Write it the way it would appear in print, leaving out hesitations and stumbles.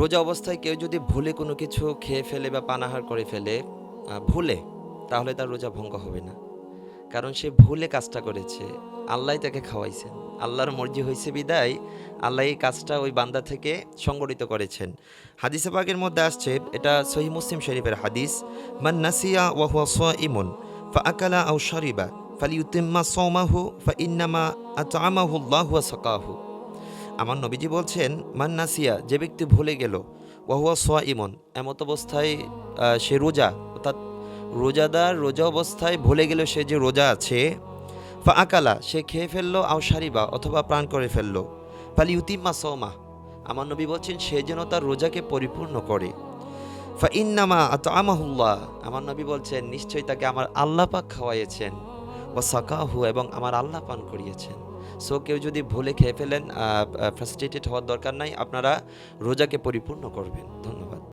রোজা অবস্থায় কেউ যদি ভুলে কোনো কিছু খেয়ে ফেলে বা পানাহার করে ফেলে ভুলে, তাহলে তার রোজা ভঙ্গ হবে না। কারণ সে ভুলে কাজটা করেছে, আল্লাহ তাকে খাওয়াইছেন, আল্লাহর মর্জি হয়েছে বিদায় আল্লাহ এই কাজটা ওই বান্দা থেকে সংগঠিত করেছেন। হাদিসে পাকের মধ্যে আসছে, এটা সহিহ মুসলিম শরীফের হাদিস, মান নাসিয়া ওয়া হুয়া সাইমুন ফাআকালা আও শারিবা ফালিউতিম্মা সাওমাহু ফাইন্নামা আতআমাহু আল্লাহু ওয়া সাকাহু। আমার নবীজি বলছেন, মান নাসিয়া, যে ব্যক্তি ভুলে গেল, ওয়া হুয়া সাইমুন, এমত অবস্থায় সে রোজা, অর্থাৎ রোজাদার রোজা অবস্থায় ভুলে গেল সে যে রোজা আছে, ফা আকালা, সে খেয়ে ফেললো, আও সারিবা, অথবা প্রাণ করে ফেললো, ফালি ইউতিম্মা সৌমা, আমার নবী বলছেন সে যেন তার রোজাকে পরিপূর্ণ করে। ফা ইন্নামা আতআমাহুল্লাহ, আমার নবী বলছেন নিশ্চয়ই তাকে আমার আল্লাহ পাক খাওয়াইয়েছেন, ওয়া সাকাহু, এবং আমার আল্লাহ পান করিয়েছেন। সো কেউ যদি ভুলে খেয়ে ফেলেন, ফ্রাস্ট্রেটেড হওয়ার দরকার নাই, আপনারা রোজাকে পরিপূর্ণ করবেন। ধন্যবাদ।